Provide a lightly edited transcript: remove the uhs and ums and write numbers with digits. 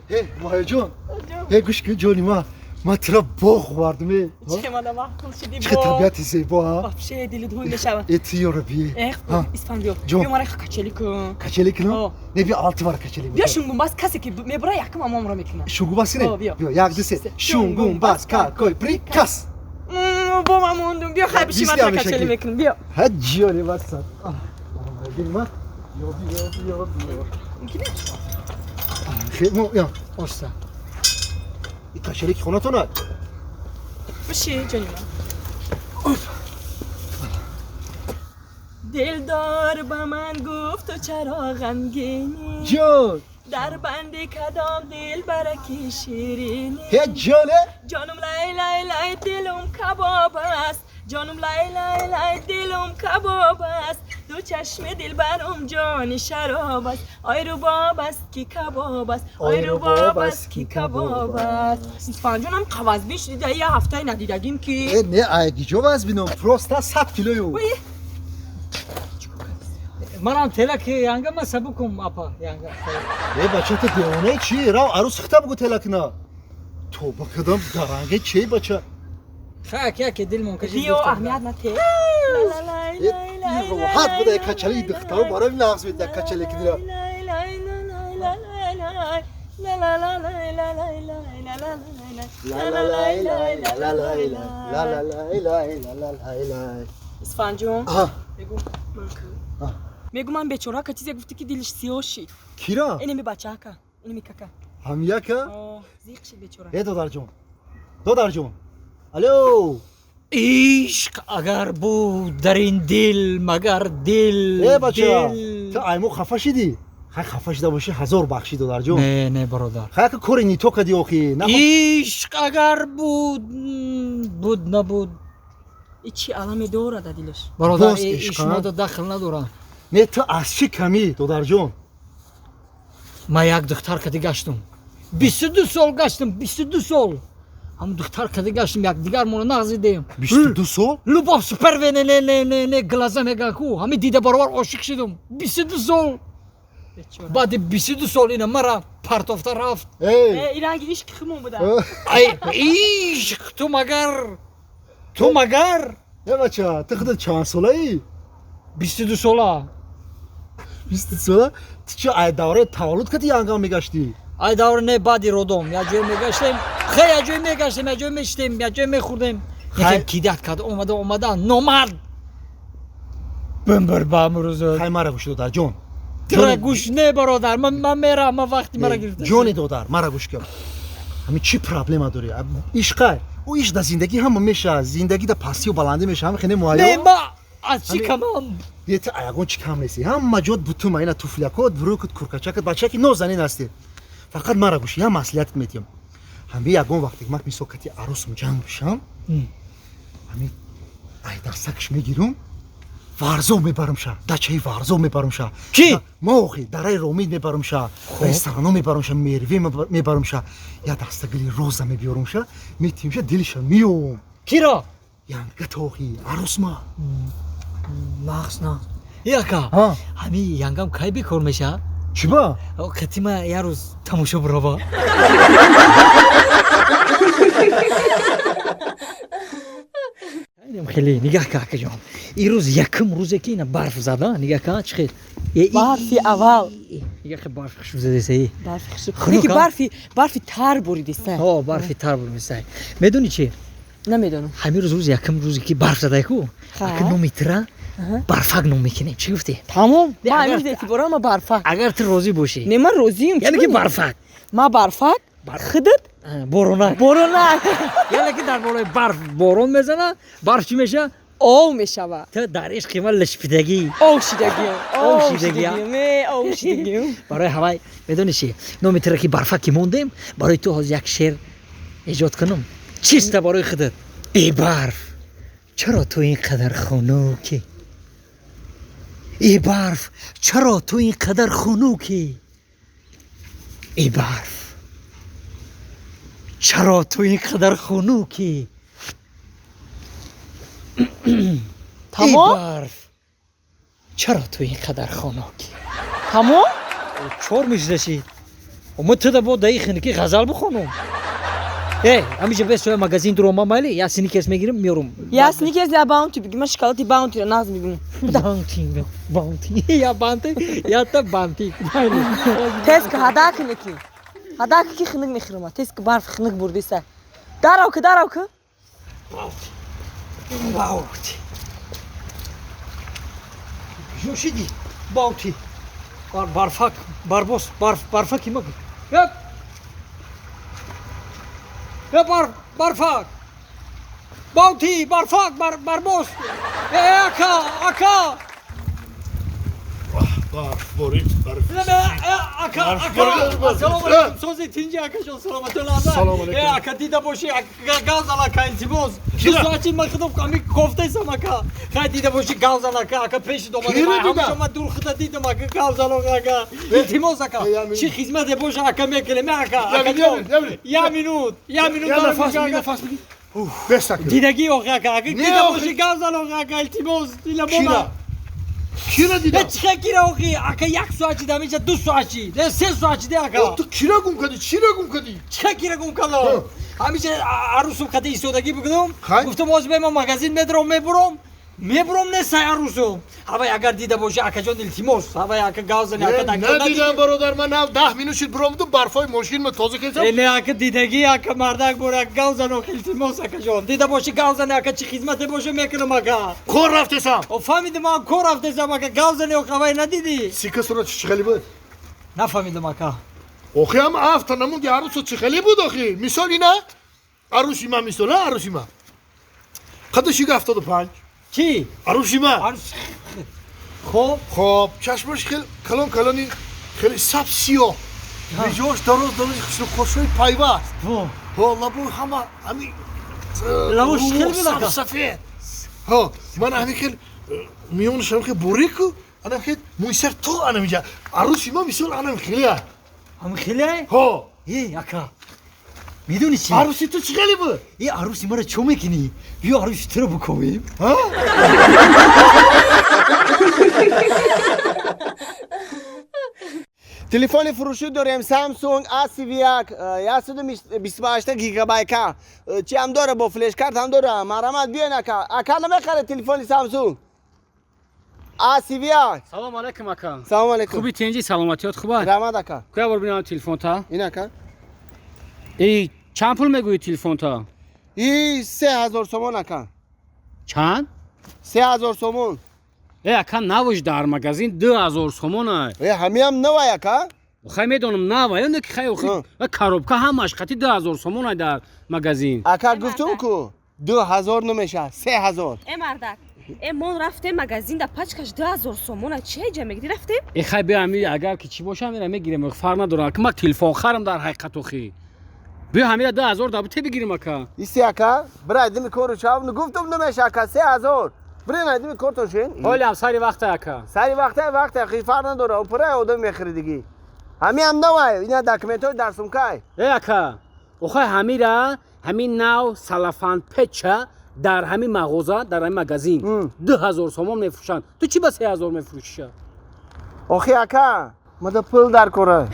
Hey Maya John. Hey kuş ki John'ima. ما ترى بوخ واردم چه ماده وقت شدی چه طبیعت زیبا بابشه دل دو میشود eti yorubi İspanyol John. bir mara kaçelik kaçelik no ne bir altı var kaçelik ya şungun bas kası ki me buraya yakım ama umra mekina şungu bas ne yo yakdı se şungun bas ka koy prikas bu mamundum bir hay bir şey mara kaçelik mekin bir hadi yori varsa bilmem yo şey no ya olsa kaçelik konatona bir şey canım دلدار با من گفت و چرا غمگینی John در بند کدام دل برکی شیرینی hey John'e جانم لای لای لای دلم کباب است جانم لای لای لای دلم کباب است دو چشم دل برم جان شراب است آی رو باب است کی کباب است آی رو باب است کی کباب است İspanyolcam kavazmış de ya haftayı nadidagim ki ne aygi jovaz binom prosta 100 kiloyu منم تلک یانگا ما سبکم اپا یانگا ne bachata deone çi rav arus xta bu telakna toba kadam darange çi bacha خاک یا که دل ممکن diyor ahmiyat nate la la lay lay lay hat bu da kaçali dıxtar bara bir lağız bir da kaçali kidira lay lay lay lay lay lay la la la lay la lay lay la la la la lay lay la la lay la la lay lay la la lay lay İspanyol aha بگو میگو من به چورا کتیزه گفتی که دلش سیاهشی kira اینی می بچاکا اینی می کاکا hamyaka زیق شد به چورا e dodarjon alo عشق اگر بود در این دل مگر دل e bacha دل ta aymo xafa shidi ha xafa shida boshi 1000 baxshi dodarjon نه نه برادر ha ka korini to kadi oxi na عشق اگر بود بود نبود içi alame doğru da dilir برادر باز عشق ایشما ها؟ دا دخل ندارم ne ta aschi kami dodarjon ما یک دختر کدی گشتم 22 سال گشتم 22 سال هم دختر کدی گشتم یک دیگر مونو نغزیدیم bishtu du sol لوباب سپر و نه نه نه نه نه گلازه مگاکو همه دیده برابر عاشق شدم 22 سال به چورا بعد 22 سال اینا مرا پرتافته رفت hey ایران gidiş kımım bu da ای عشق تو مگر e bacha tıkıda çan solay 22 ساله bishtu sola ticha ay davre tavallud kati yanga megashti ای دور نه بعدی رودم یا جوی میگشتم خیلی یا جوی میگشتم یا جوی میشتم یا جوی میخوردم یکی کیدت کرد اومده نامرد بمبر با امروز hay mara gush dodarjon ترا گوش نه برادر من میرم من وقتی مرا گرفته joni dodar mara gush kar hami chi problema dori ishqa u ish da zindagi ham mesha zindagi da pasi u balandi mesha ham khine نه muayo ما از چی کمم yeti ayagon chikam nesi hamma jod butuma ina tuflakot vrukut kurkachakat bachaki nozanin asti faqat mara gush ya masliyat metim hami yagon vaqti mak misokati arosum jam sham hami ay darsaksh megirum варзо мебарам ша дачаи варзо мебарам ша Ки? мо охи дараи ромид мебарам ша ресторано мебарам ша мерве мебарам ша я дастагили роза мебиёрам ша метим ша дилиша миём کیرا янга тохи аросма ماخس نه یکا ها همی ینگم کی بیکار میشه чиба کتیما یه روز تماشا برو خیلی نگاه که جان این روز یکم روزه که اینا برف زده نگاه که چه خیلی barfi aval نگاه که برف خشم زده سی barfi kışı Konu peki kan. barfi tar buridi sen ها برفی تر برو میسای میدونی چی ne میدونم همین روز یکم روزی که برف زده کو اگه نو میتره برفک نو میکنیم چی گفتی tamam Ne, ma agar- emir dedi bora ama barfak اگر تو روزی باشی ne man roziyim یعنی که برفک ma barfak خدت بارونه borona یعنی که در بالای برف بارون میزنه برف چی میشه ol meşava تو در عشق قیمت لشپیدگی Ovşidagiyim. Ovşidagiyim. Ovşidagiyim. برای هوای میدونی چی نمیتره که برفکی موندیم برای تو از یک شعر ایجاد کنم چیست برای خودت ای برف چرا تو اینقدر خنوکی ای برف چرا تو اینقدر خنوکی ای برف چرا تو اینقدر خنوکی ای Tamam. برف چرا تو اینقدر خنوکی Tamam. چور میشدشید اما تو با دایی خنی که غزل بخونم همیشه به سوی مگزین دروما مالی یا سنیکرز میگیرم میارم Ya sneakers ya bounty bugün ben şokolati bounty ile naz bugün. باونتی یا بانتی یا تا بانتی Tesk hadak ne ki? Hadak ki xınık mexrima. Tesk barf xınık burdisa. Darav ki. باونتی جوشیدی باونتی بارفاک باربوس بارفاکی مگو یا بارفاک باونتی بارفاک باربوس اکا Boris, Aka, selamun aleyküm. Söz ikinci akşam selamet Selam aleyküm. Aka dida boşu gaz alaka intiboz. Kira. Şu açın makıdım kami koftaysam aka. Kay dida boşu gaz alaka aka peşi domadı. Kira dida. Hamışa ma dur khıda dida aka gaz alaka. İntimoz aka. Şu hizmet boşu aka mekeleme aka. Ya minut. Ya nefas bir. 5 dakika. Didagi yok aka. Dida yok? boşu gaz alaka iltimoz. Dila Kira. baba. Kira dida. Ne çıka kira oki aka yak su açı demişe du su açı. Ne sen su açı de aka. O tu kira gum kadi. چه کیره گم کلا همیشه عروسم خدی ایستادگی بگم خب. گفتم باز به ما مغازین میبرم نه سای عروسم هوا اگر دیده باشه اکجان التیموس هوا اگه گازن اگه Ne diyeceğim برادر من 10 minut şil buramdım barfay moşkin mi tozu kesem. نه اگه دیدگی اگه مردک بوره گازن و التیموس اکجان دیده باشه گازن اگه چی خدمت باشه میکنم اگه Kor raftesam. و فهمیدم اگه کور افتادم اگه گازن و قوی ندیدی Sika sonra çıkalı bu. نفهمیدم اگه Okuyam haftanamın ki arusu çıkalı bu dahi. Misal yine arusima misal ha arusima. Kadı şık haftadı panç. کی Arusima. عروس خب خب چشمش خیلی کلانی خیلی سبسیو میجوش دروز خشلو خوشوی پایواست بو والله بو همی لبوش خیلی بلکه. سفید ها من همی خیلی میونشم خیلی بوریکو انا خیلی مویسر تو انا میجا عروسی ما میسول انا خیلی هم خیلی ها ای اکا میدونی چی عروسی تو چی خیلی بود این عروسی ما رو چو میکنی بیا عروسی تو رو بکنیم ها تلفن فروشی داریم سامسونگ A31 128 گیگابایت کا چی هم داره با فلش کارت هم داره مرامت بیاین اکا نمیخره تلفن سامسونگ A31 سلام علیکم اکا سلام علیکم خوبی تنجی سلامتیات خوبه رحمت اکا کجا بر ببینم تلفن تا این اکا ای چند پول میگویی تلفن تا این 3000 سومون اکا چند 3000 سومون ای اکا نوش در مغازین 2000 سومونه همی هم نوای اکا خیلی میدونم نه ولی که خیلی خیلی کاروبکا همش خطی 2000 سومونه در مغازین اکا گفتم کو 2000 نمیشه 3000 مردک من رفتیم مغازین در پچکش 2000 سومونه چه جا میگی رفتیم ای خیلی بیا امی اگر که چی باشه میرم میگیرم فرق نداره که ما تلفن خرم در حقیقت خی بیا همین 2000 دابته بگیریم اکا ایستی اکا برای دمی کورو چاو گفتم نمیشه اکا 3000 برای دمی کورتون شین حالی هم سری وقت اکا سری وقت اخی فرق نداره اون پره آدم میخری دیگه همین هم نوای اینا داکیومنت های درسم کای ای اکا اوخای همیرا همین ناو سلفان پچه در همین مغازه در همین مغازین 2000 سومون میفروشن تو چی با 3000 میفروشی آخی اکا مده پول در کوره